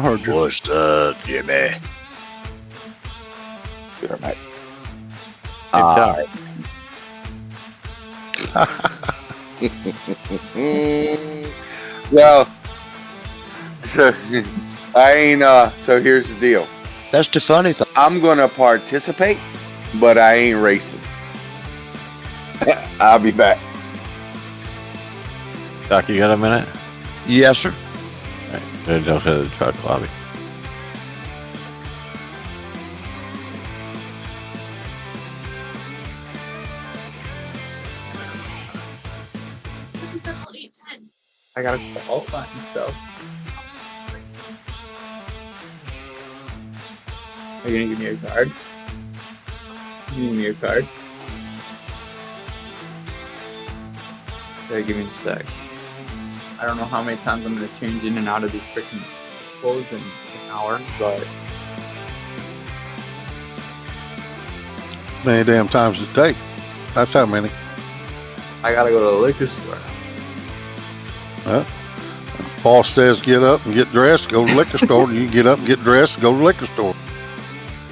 heard you. What's up, Jimmy? Good night. Well, so I ain't. So here's the deal. That's the funny thing. I'm gonna participate, but I ain't racing. I'll be back. Doc, you got a minute? Yes, sir. All right. Then go to the truck lobby. This is until 8:10. I got a call button, so. Are you gonna give me your card? You give me your card? Okay, give me a sec. I don't know how many times I'm gonna change in and out of these freaking clothes in an hour, but Many damn times it take. That's how many. I gotta go to the liquor store. Boss says get up and get dressed, go to the liquor store. You get up and get dressed and go to the liquor store.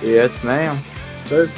Yes, ma'am. Sir.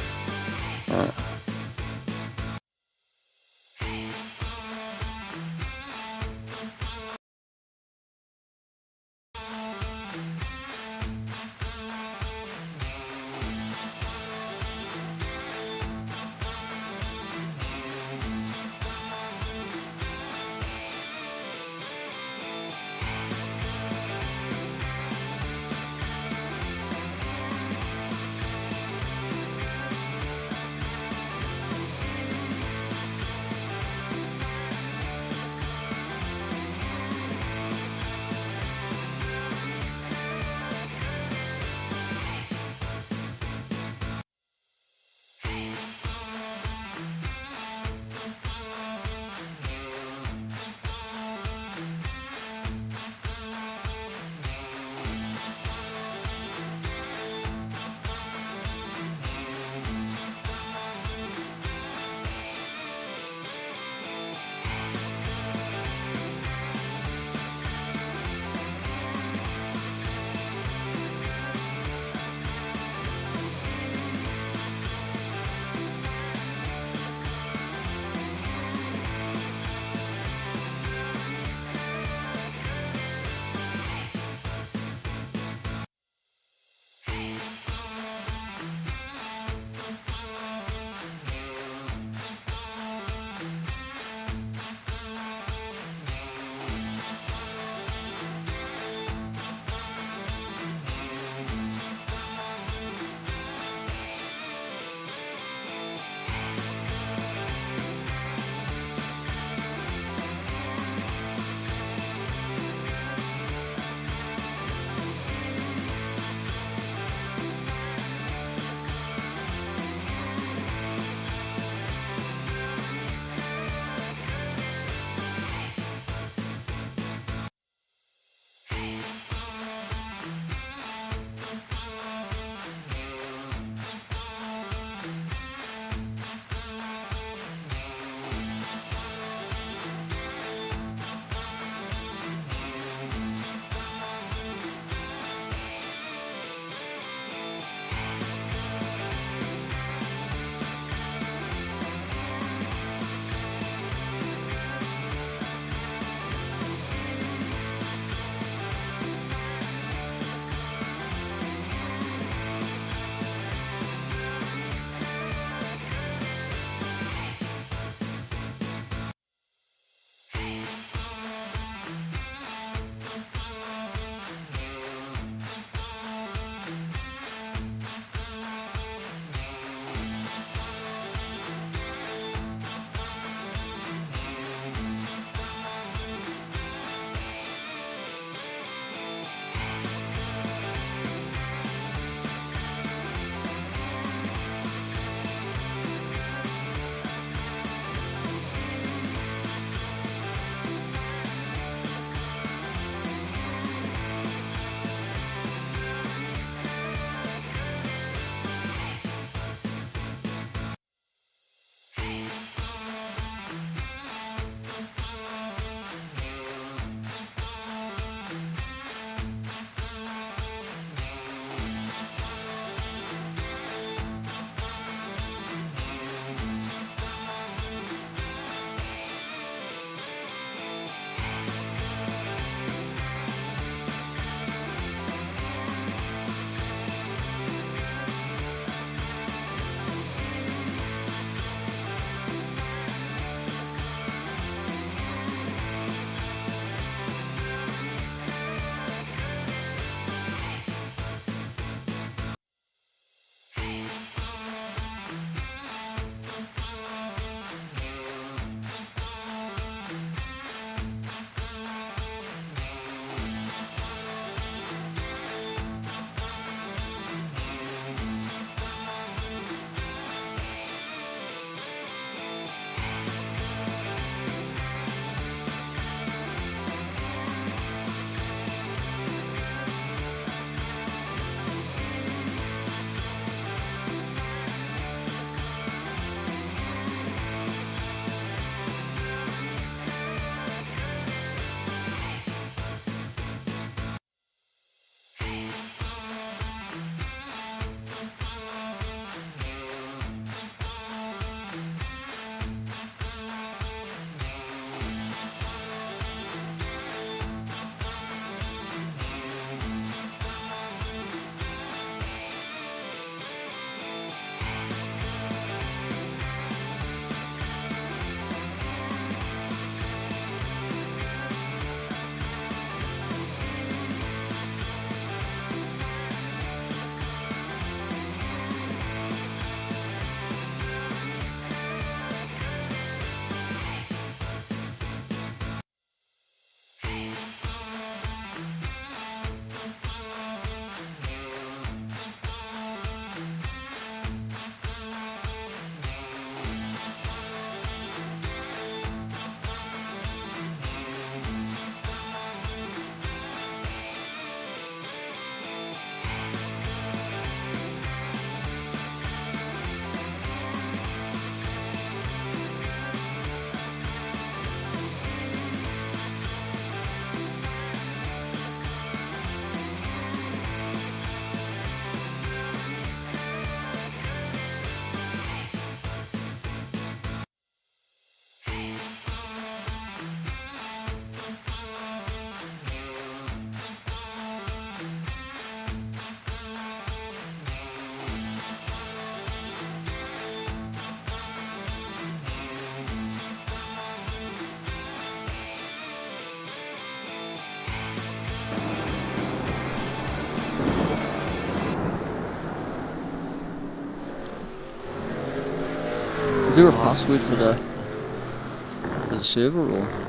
Is there a password for the server or?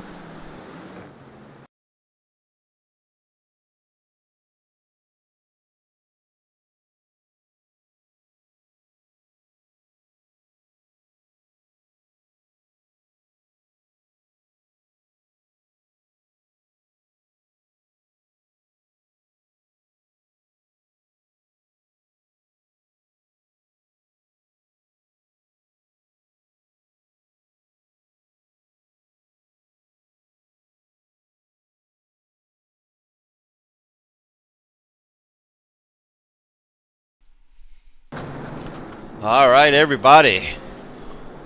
All right, everybody.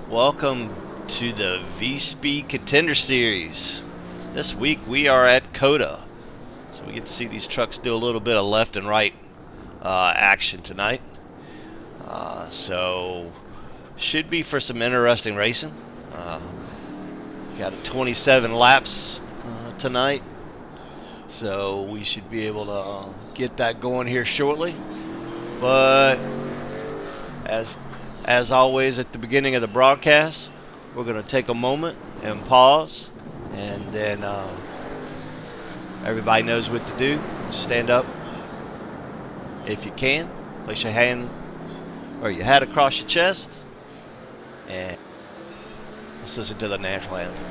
Welcome to the V-Speed Contender Series. This week we are at COTA. So we get to see these trucks do a little bit of left and right action tonight. So should be for some interesting racing. Got 27 laps tonight. So we should be able to get that going here shortly. But as always at the beginning of the broadcast, we're going to take a moment and pause, and then everybody knows what to do. Stand up if you can, place your hand or your hat across your chest, and let's listen to the national anthem.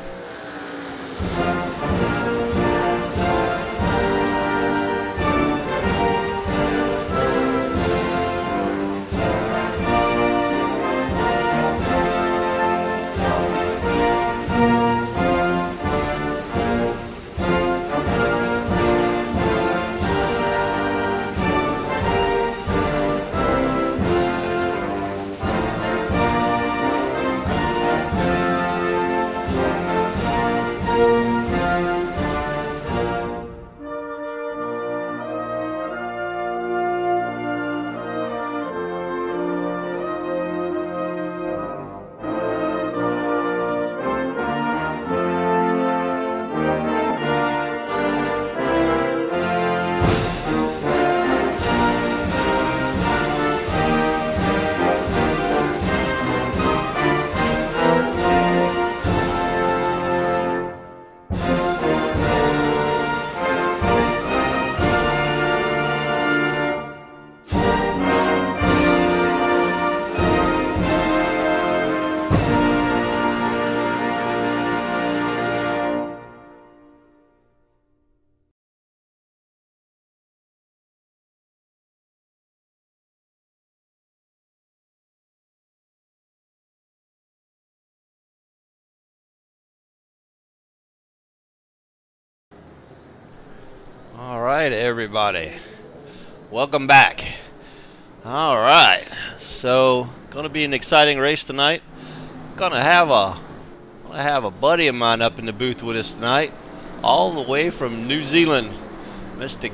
All right, everybody. Welcome back. All right. So, going to be an exciting race tonight. Gonna have a buddy of mine up in the booth with us tonight, all the way from New Zealand, Mr.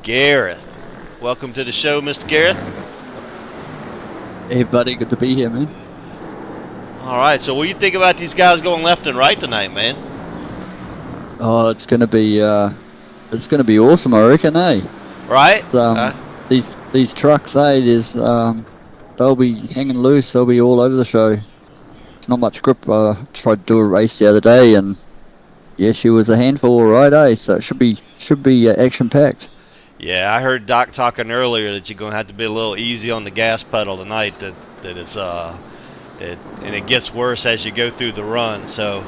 Gareth. Welcome to the show, Mr. Gareth. Hey buddy, good to be here, man. All right. So, what do you think about these guys going left and right tonight, man? Oh, it's gonna be awesome, I reckon, eh? Right. These trucks, eh? They'll be hanging loose. They'll be all over the show. It's not much grip. I tried to do a race the other day, and yeah, she was a handful, all right, eh? So it should be action packed. Yeah, I heard Doc talking earlier that you're gonna have to be a little easy on the gas pedal tonight. That it's it gets worse as you go through the run. So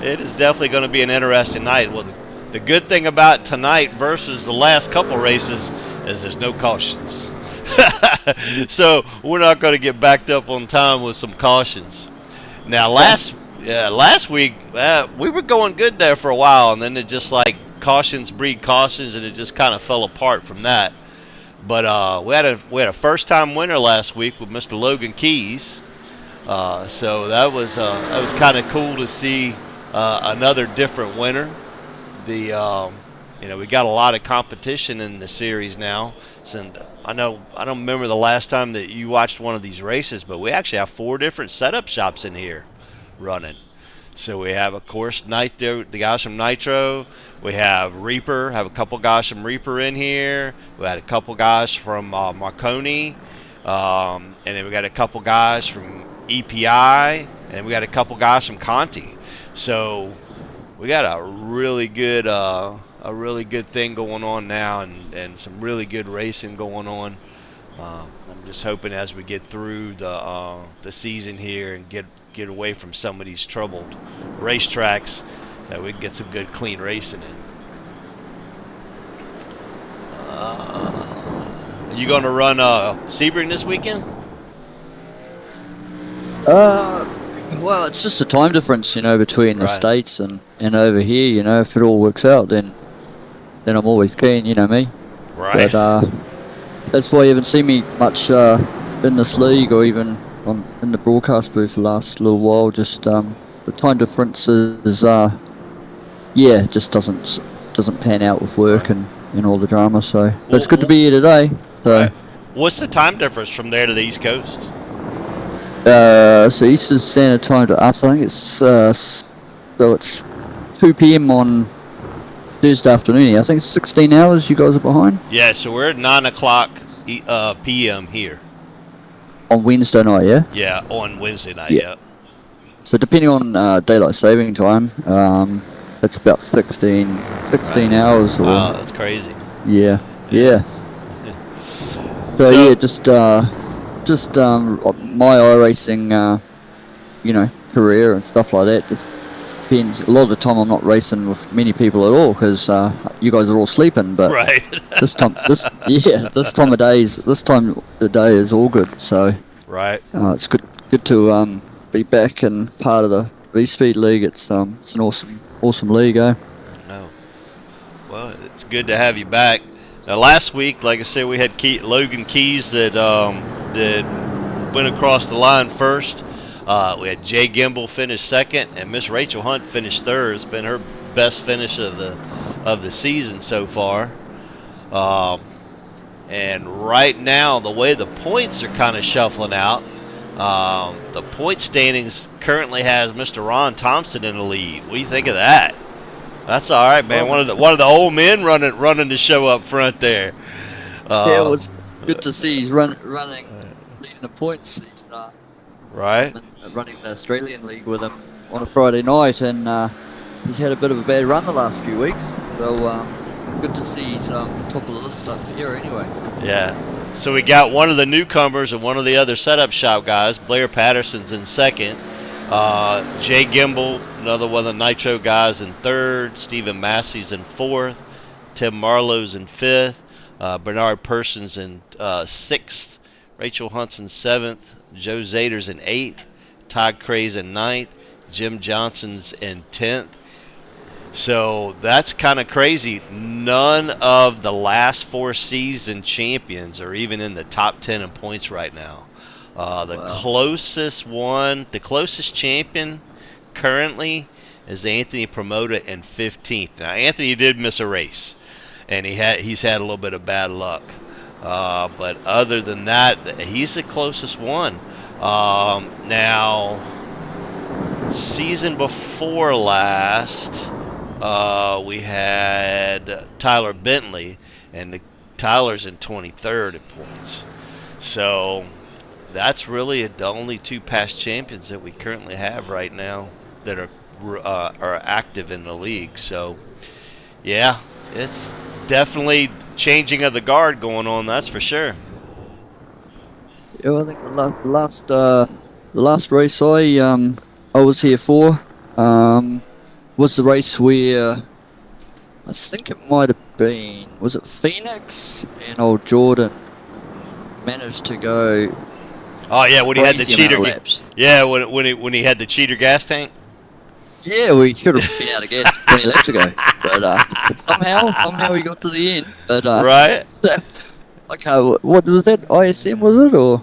it is definitely going to be an interesting night. Well, the good thing about tonight versus the last couple races is there's no cautions. So we're not going to get backed up on time with some cautions. Now last week we were going good there for a while, and then it just like cautions breed cautions, and it just kind of fell apart from that. But we had a first time winner last week with Mr. Logan Keys. So that was kind of cool to see another different winner. We got a lot of competition in the series now. And I don't remember the last time that you watched one of these races, but we actually have 4 different setup shops in here running. So we have, of course, the guys from Nitro. We have Reaper, have a couple guys from Reaper in here. We had a couple guys from Marconi. And then we got a couple guys from EPI, and we got a couple guys from Conti. So we got a really good thing going on now, and some really good racing going on. I'm just hoping as we get through the season here and get away from some of these troubled racetracks that we can get some good clean racing in. Are you going to run Sebring this weekend? Well, it's just a time difference, between the Right. States and over here. If it all works out, then I'm always keen. You know me. Right. But that's why you haven't seen me much in this league or even in the broadcast booth the last little while. Just the time difference is just doesn't pan out with work and all the drama. So but it's good to be here today. So. Right. What's the time difference from there to the East Coast? So Eastern Standard Time to us, I think it's so it's 2 p.m. on Thursday afternoon. I think it's 16 hours you guys are behind. Yeah, so we're at 9 o'clock p.m. here. On Wednesday night, yeah? Yeah, on Wednesday night, Yeah. yeah. So depending on daylight saving time, it's about 16 Right. hours. Or, Wow, that's crazy. Yeah. So yeah, just my iRacing, career and stuff like that. Just depends. A lot of the time, I'm not racing with many people at all because you guys are all sleeping. But Right. this time of the day is all good. So Right. it's good to be back and part of the V Speed League. It's an awesome league, eh? No. Well, it's good to have you back. Now, last week, like I said, we had Logan Keys that went across the line first. We had Jay Gimble finish second, and Miss Rachel Hunt finished third. It's been her best finish of the season so far. And right now, the way the points are kind of shuffling out, the point standings currently has Mr. Ron Thompson in the lead. What do you think of that? That's all right, man. One of the old men running the show up front there. Yeah, it was good to see he's leading the points. He's Right. running the Australian League with him on a Friday night, and he's had a bit of a bad run the last few weeks. So good to see he's top of the list up here anyway. Yeah. So we got one of the newcomers and one of the other setup shop guys. Blair Patterson's in second. Jay Gimble, another one of the Nitro guys, in third. Stephen Massey's in fourth. Tim Marlowe's in fifth. Bernard Persons in sixth. Rachel Hunt's in seventh. Joe Zader's in eighth. Todd Cray's in ninth. Jim Johnson's in 10th. So that's kind of crazy. None of the last 4 season champions are even in the top 10 in points right now. The closest champion currently is Anthony Promoda in 15th. Now Anthony did miss a race, and he's had a little bit of bad luck. But other than that, he's the closest one. Now, season before last, we had Tyler Bentley, and Tyler's in 23rd in points. So that's really the only 2 past champions that we currently have right now that are active in the league. So yeah, it's definitely changing of the guard going on. That's for sure. Yeah, well, I think the last race I was here for was the race where I think it might have been, was it Phoenix and old Jordan managed to go. Oh yeah, when he had the crazy amount cheater. of laps. Yeah, when he had the cheater gas tank. Yeah, we should have been out of gas 20 laps ago, but somehow we got to the end. But Right. okay, what was that? ISM was it or?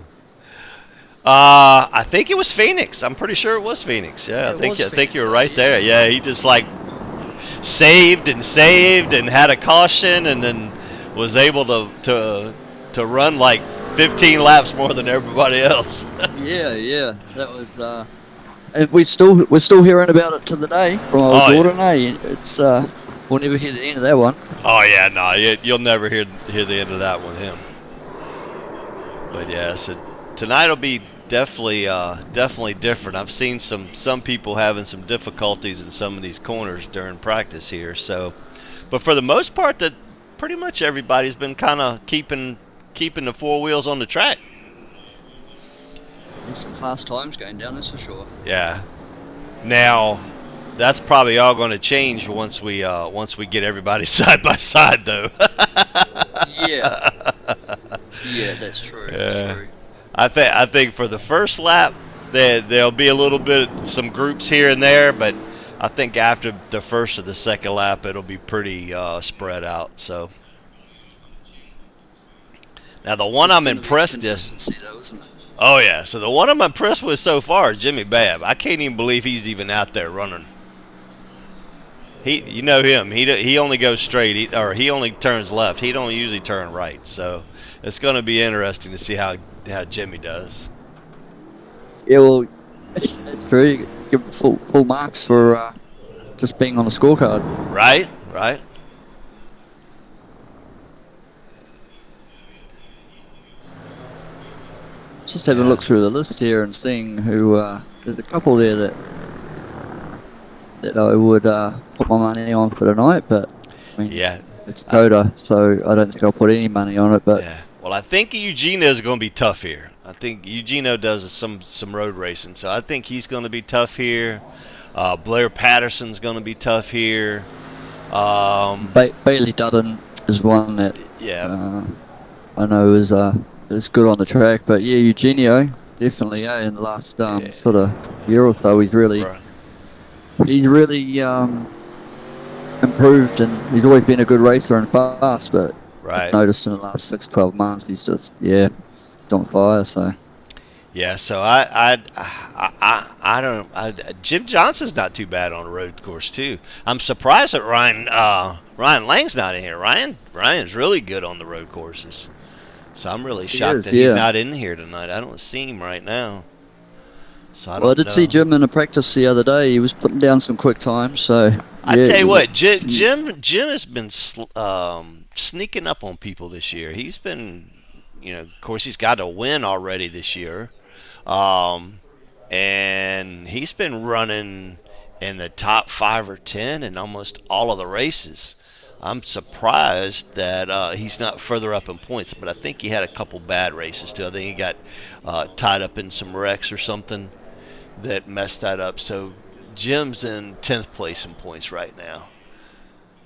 I think it was Phoenix. I'm pretty sure it was Phoenix. Yeah, Yeah, I it think was you're Phoenix, right yeah. there. Yeah, he just like saved and had a caution, and then was able to run like 15 laps more than everybody else. Yeah, that was. And we're still hearing about it to the day from old Oh, yeah. Jordan. It's we'll never hear the end of that one. Oh yeah, no, you'll never hear the end of that with him. But yeah, so tonight will be definitely different. I've seen some people having some difficulties in some of these corners during practice here. So, but for the most part, that pretty much everybody's been kind of keeping the four wheels on the track. There's some fast times going down, that's for sure. Yeah. Now, that's probably all going to change once we get everybody side by side, though. Yeah. Yeah, that's true. That's true. I think for the first lap, there'll be a little bit, some groups here and there, but I think after the first or the second lap, it'll be pretty spread out. So now the one I'm impressed with. Consistency, though, isn't it? Oh yeah, so the one I'm impressed with so far is Jimmy Babb. I can't even believe he's even out there running. You know him. He only goes straight, he only turns left. He don't usually turn right. So it's going to be interesting to see how Jimmy does. Yeah, well, that's true. You give him full marks for just being on the scorecard. Right. Just having a look through the list here and seeing who there's a couple there that I would put my money on for tonight, but I mean, Yeah. it's Coda, so I don't think I'll put any money on it. But Yeah. Well, I think Eugenio is going to be tough here. I think Eugenio does some road racing, so I think he's going to be tough here. Blair Patterson's going to be tough here. Bailey Dudden is one that I know is good on the track, but yeah, Eugenio definitely in the last sort of year or so he's really improved, and he's always been a good racer and fast, but I've noticed in the last 6-12 months he's just on fire. So yeah, so I don't. Jim Johnson's not too bad on a road course too. I'm surprised that Ryan Lang's not in here. Ryan's really good on the road courses. So I'm really shocked that he's not in here tonight. I don't see him right now. So I did see Jim in a practice the other day. He was putting down some quick times. So I tell you what, Jim has been sneaking up on people this year. He's been, of course, he's got a win already this year, and he's been running in the top 5 or 10 in almost all of the races. I'm surprised that he's not further up in points, but I think he had a couple bad races too. I think he got tied up in some wrecks or something that messed that up. So Jim's in 10th place in points right now,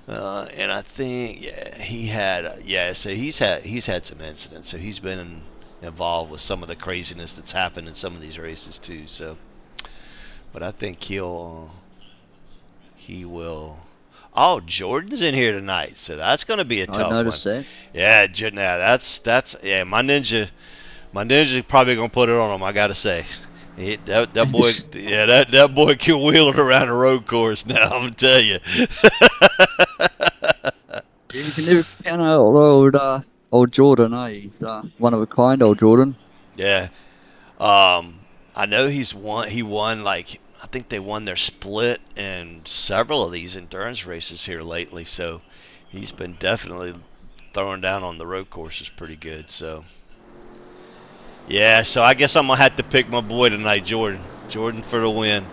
and I think so he's had some incidents. So he's been involved with some of the craziness that's happened in some of these races too. So, but I think he will. Oh, Jordan's in here tonight, so that's going to be a tough one. I noticed that. Yeah, that's my ninja's probably going to put it on him. I got to say, that boy, that boy can wheel it around a road course now. I'm gonna tell you. You can never count out old Jordan. He's one of a kind, old Jordan. Yeah, I know he won like. I think they won their split in several of these endurance races here lately, so he's been definitely throwing down on the road courses pretty good. So yeah, so I guess I'm gonna have to pick my boy tonight, Jordan for the win.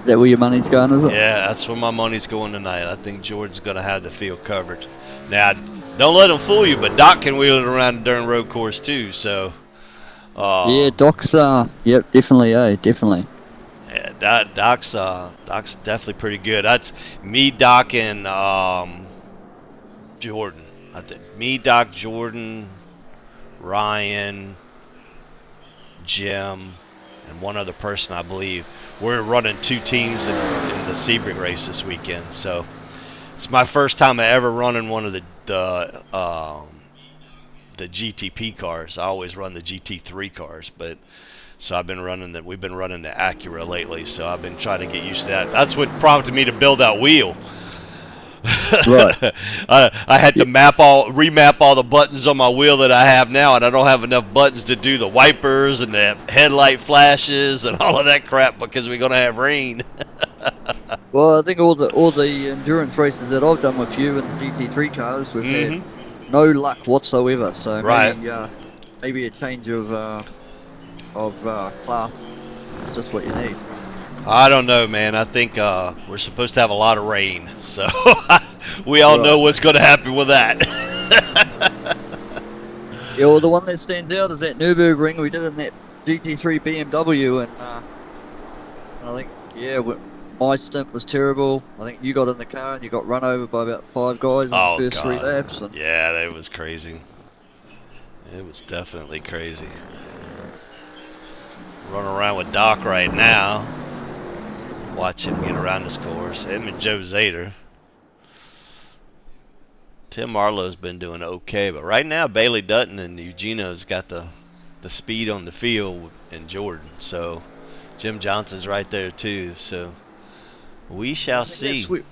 Is that where your money's going, is it? Yeah, that's where my money's going tonight. I think Jordan's gonna have the field covered. Now, don't let him fool you, but Doc can wheel it around during road course too. So yeah, Doc's definitely, definitely. Yeah, Doc's definitely pretty good. That's me, Doc, and Jordan. I think me, Doc, Jordan, Ryan, Jim, and one other person, I believe. We're running 2 teams in the Sebring race this weekend. So it's my first time ever running one of the GTP cars. I always run the GT3 cars, but. So we've been running the Acura lately, so I've been trying to get used to that. That's what prompted me to build that wheel. Right. I had to remap all the buttons on my wheel that I have now, and I don't have enough buttons to do the wipers and the headlight flashes and all of that crap because we're gonna have rain. Well, I think all the endurance races that I've done with you and the GT3 cars, we've had no luck whatsoever. So maybe a change of class. It's just what you need. I don't know, man. I think we're supposed to have a lot of rain, so we all know Right. what's going to happen with that. Yeah, well, the one that stands out is that Nürburgring we did in that GT3 BMW, and I think, yeah, my stint was terrible. I think you got in the car and you got run over by about 5 guys in Oh, the first 3 God. laps. And Yeah, that was crazy. It was definitely crazy. Running around with Doc right now. Watch him get around this course. Him and Joe Zader. Tim Marlowe's been doing okay, but right now Bailey Dutton and Eugenio's got the speed on the field and Jordan. So Jim Johnson's right there too. So we shall see. that's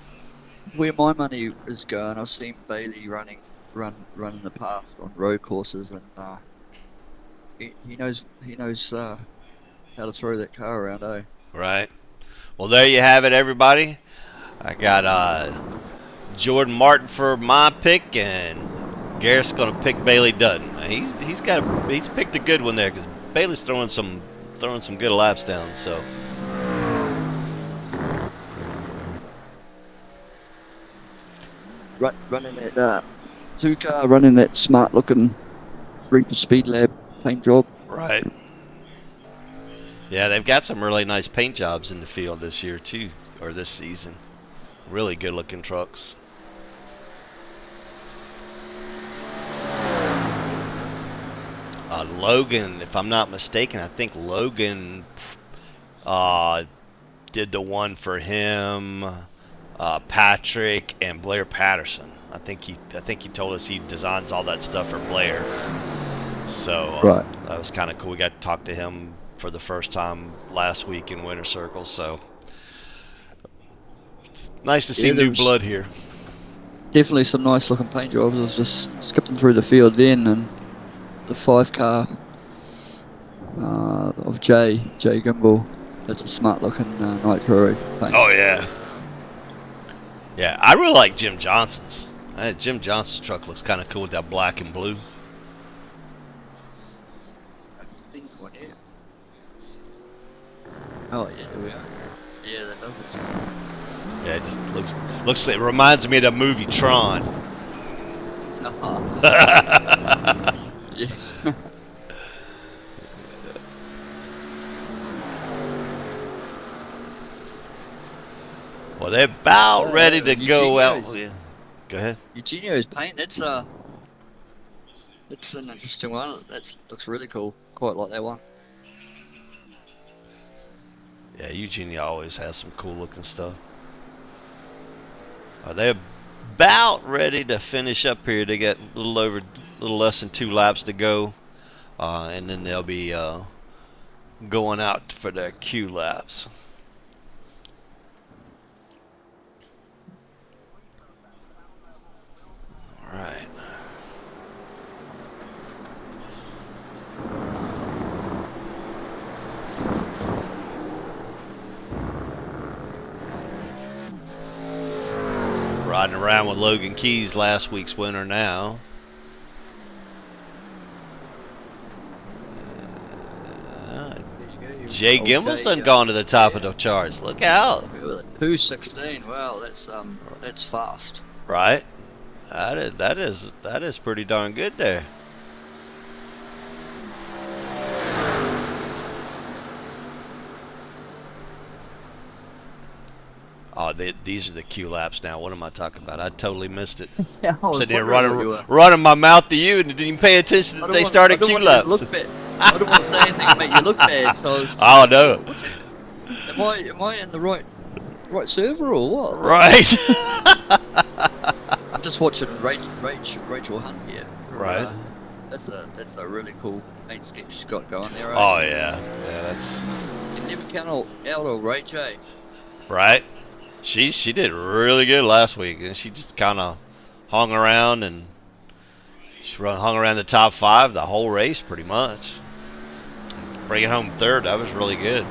where my money is going. I've seen Bailey running the path on road courses, and he knows how to throw that car around, eh? Right. Well, there you have it, everybody. I got Jordan Martin for my pick, and Garrett's gonna pick Bailey Dutton. He's picked a good one there because Bailey's throwing some good laps down. So Running that 2-car, running that smart looking Reaper Speed Lab paint job. right. Yeah, they've got some really nice paint jobs in the field this year too, or this season. Really good looking trucks. Logan, if I'm not mistaken, I think Logan did the one for him, Patrick, and Blair Patterson. I think he told us he designs all that stuff for Blair. So Right. that was kind of cool. We got to talk to him for the first time last week in Winter Circle. So it's nice to see new blood here. Definitely some nice looking paint jobs. I was just skipping through the field then, and the 5-car of Jay Gimbel. That's a smart looking nitro paint. Oh yeah. Yeah, I really like Jim Johnson's. Jim Johnson's truck looks kind of cool with that black and blue. Oh yeah, there we are. Yeah, that does. Yeah, it just looks. It reminds me of the movie Tron. Yes. Well, they're about ready to go out. Eugenio's. Yeah. Go ahead. Eugenio's paint. That's an interesting one. That looks really cool. Quite like that one. Yeah, Eugenio always has some cool looking stuff. They're about ready to finish up here. They got a little less than 2 laps to go, and then they'll be going out for their Q laps. All right. Riding around with Logan Keys, last week's winner now. Jay Gimbel's done gone to the top of the charts. Look out. 2:16. Wow, that's fast. Right? That is pretty darn good there. Oh, these are the Q laps now. What am I talking about? I totally missed it. Yeah, I was Sitting there wondering what you were- running my mouth to you and didn't even pay attention that they started Q laps. Look bad. I don't want to say anything to make you look bad. So I was Oh no! What's it? Am I in the right server or what? Right. I'm just watching Rachel Hunt here. Right. That's a really cool paint sketch she's got going there. Right? Oh yeah, that's You can never count out on Rach, eh? right. She did really good last week, and she just kind of hung around and hung around the top 5 the whole race pretty much. Bringing home 3rd, that was really good.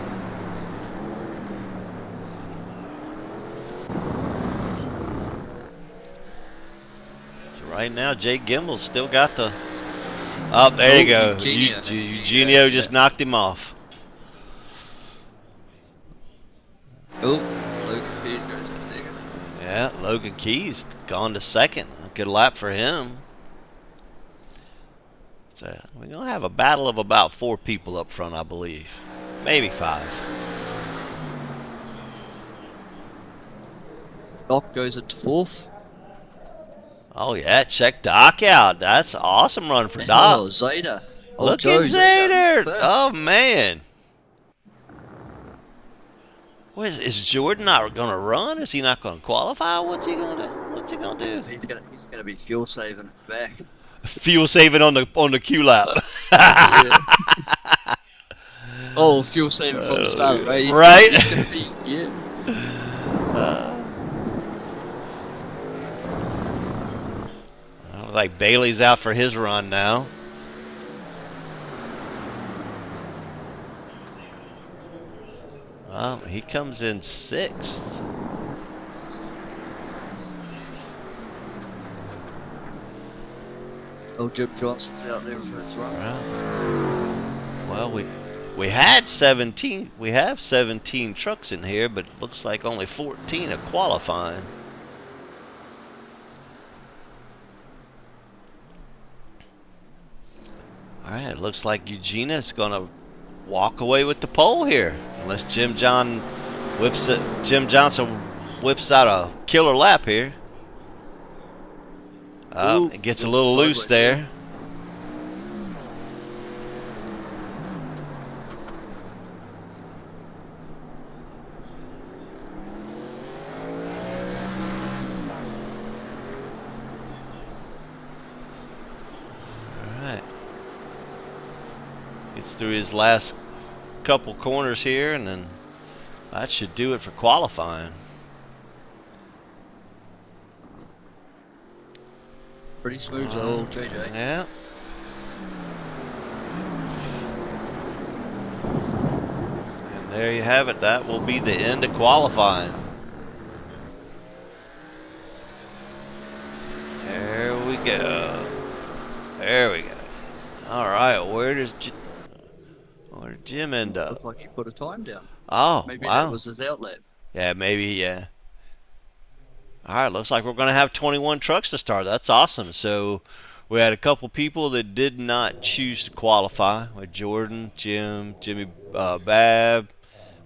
So right now, Jay Gimbel's still got the Oh, there you go. Eugenio. Eugenio just knocked him off. Oh, Logan Key's got a second. Yeah, Logan Key's gone to second. Good lap for him. So we're going to have a battle of about 4 people up front, I believe. Maybe 5. Doc goes into 4th. Oh, yeah, check Doc out. That's an awesome run for Doc. Oh, Zeta. Look Joe at Zader. Zeta, Oh, man. What is Jordan not going to run? Is he not going to qualify? What's he going to do? What's he going to do? He's gonna be fuel saving back. Fuel saving on the Q lap. Oh, fuel saving from the start of the race. Right? He's gonna be, yeah. Like Bailey's out for his run now. Well, he comes in 6th. Oh, Jim Johnson's out there for his run. Well, we had 17. We have 17 trucks in here, but it looks like only 14 are qualifying. All right, it looks like Eugenia's gonna walk away with the pole here, unless Jim Johnson whips out a killer lap here. Ooh, it gets a little loose there. Gets through his last couple corners here, and then that should do it for qualifying. Pretty smooth though, JJ. Yeah. And there you have it. That will be the end of qualifying. There we go. There we go. All right, where did Jim end up? Looked like he put a time down. Oh, Maybe wow. that was his outlet. Yeah, maybe, yeah. All right, looks like we're going to have 21 trucks to start. That's awesome. So we had a couple people that did not choose to qualify, with Jordan, Jimmy Babb,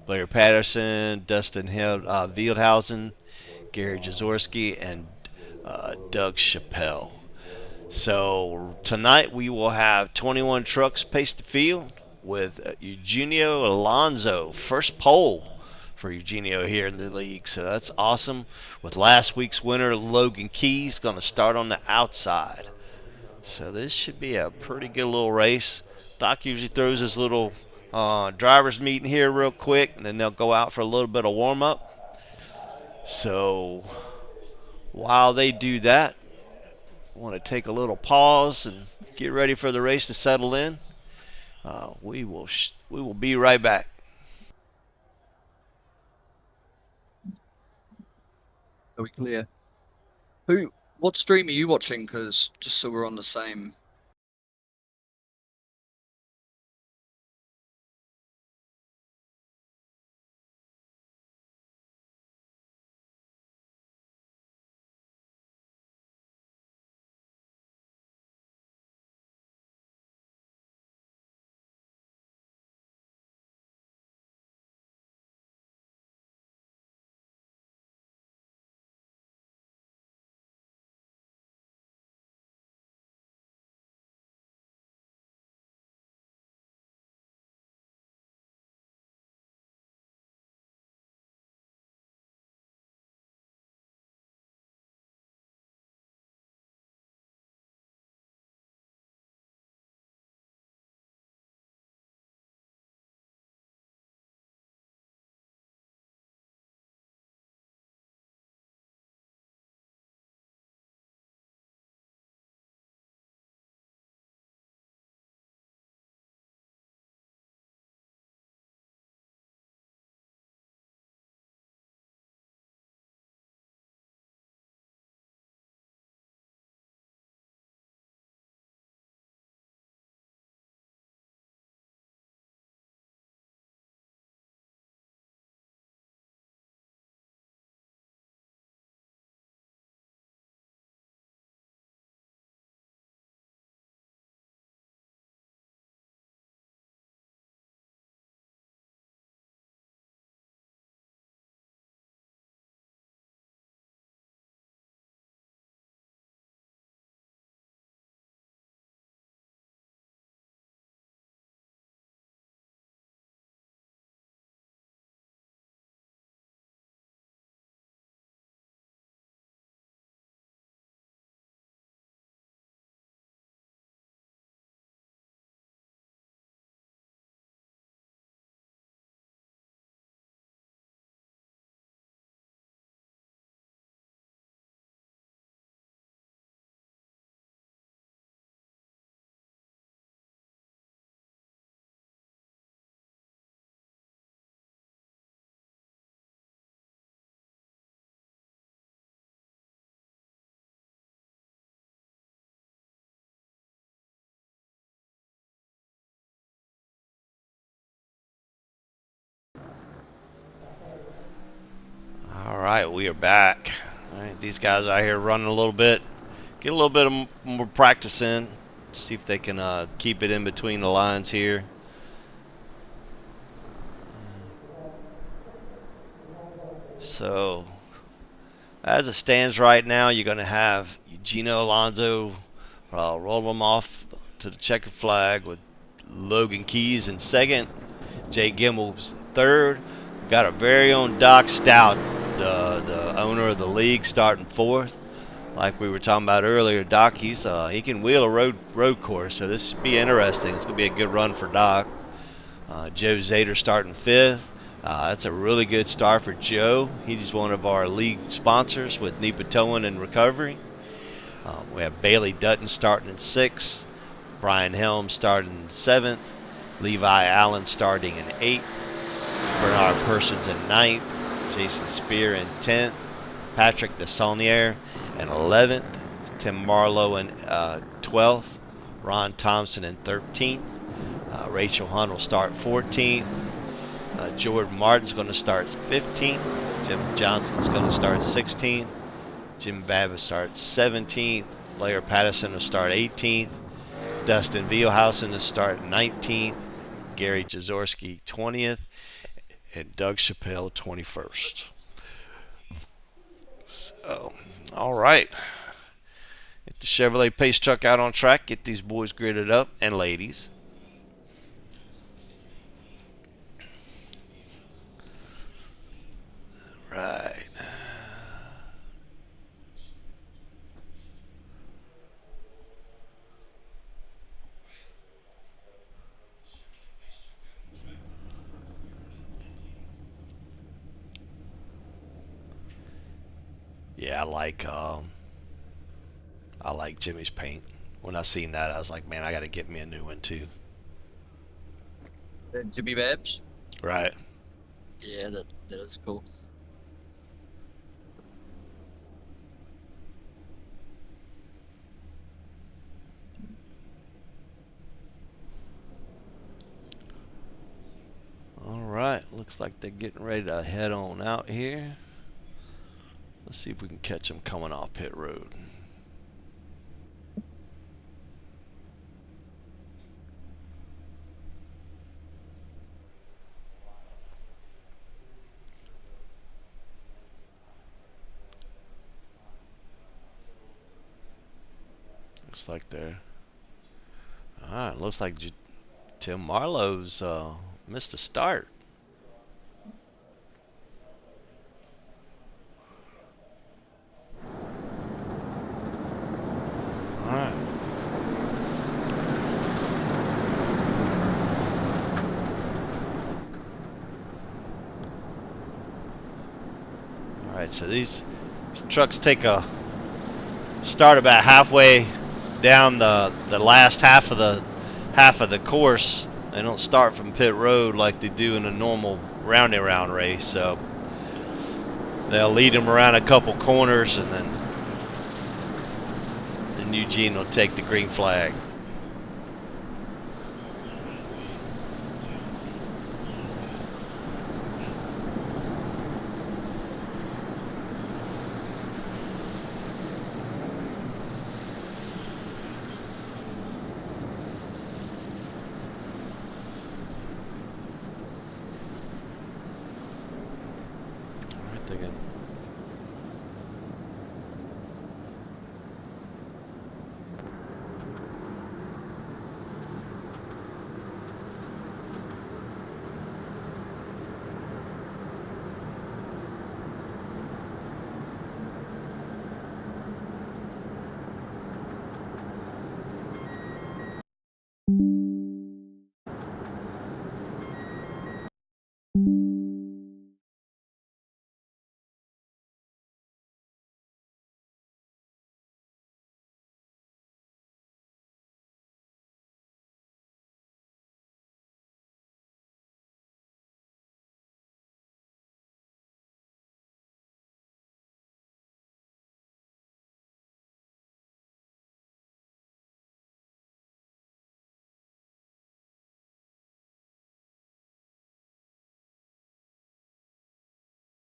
Blair Patterson, Dustin Wildhausen, Gary Jaworski, and Doug Chappelle. So tonight we will have 21 trucks pace the field with Eugenio Alonso, first pole for Eugenio here in the league. So that's awesome. With last week's winner, Logan Keys, going to start on the outside. So this should be a pretty good little race. Doc usually throws his little drivers meeting here real quick, and then they'll go out for a little bit of warm-up. So while they do that, I want to take a little pause and get ready for the race to settle in. We will be right back. Are we clear? What stream are you watching? Because just so we're on the same right, we are back. All right, these guys out here running a little bit. Get a little bit of more practice in. See if they can keep it in between the lines here. So, as it stands right now, you're going to have Gino Alonso roll them off to the checkered flag with Logan Keys in second, Jay Gimbel's third. We've got our very own Doc Stout, the owner of the league, starting fourth. Like we were talking about earlier, Doc, he can wheel a road course, so this should be interesting. It's going to be a good run for Doc. Joe Zader starting fifth. That's a really good start for Joe. He's one of our league sponsors with Nipa Towing and Recovery. We have Bailey Dutton starting in sixth. Brian Helms starting in seventh. Levi Allen starting in eighth. Bernard Persons in ninth. Jason Spear in 10th. Patrick Desaulnier in 11th. Tim Marlowe in 12th. Ron Thompson in 13th. Rachel Hunt will start 14th. Jordan Martin's going to start 15th. Jim Johnson's going to start 16th. Jim Babbitt starts 17th. Blair Patterson will start 18th. Dustin Vielhausen will start 19th. Gary Jazorski 20th. And Doug Chappelle 21st. So, all right. Get the Chevrolet Pace truck out on track. Get these boys gridded up, and ladies. Right. Yeah, I like Jimmy's paint. When I seen that, I was like, man, I got to get me a new one too. Jimmy Babs? Right. Yeah, that is cool. All right, looks like they're getting ready to head on out here. Let's see if we can catch them coming off pit road. Looks like they're... Alright, looks like Tim Marlowe's missed a start. Alright. Alright, so these trucks take a start about halfway down the last half of the course. They don't start from pit road like they do in a normal round-and-round race, so they'll lead them around a couple corners, and then Eugene will take the green flag.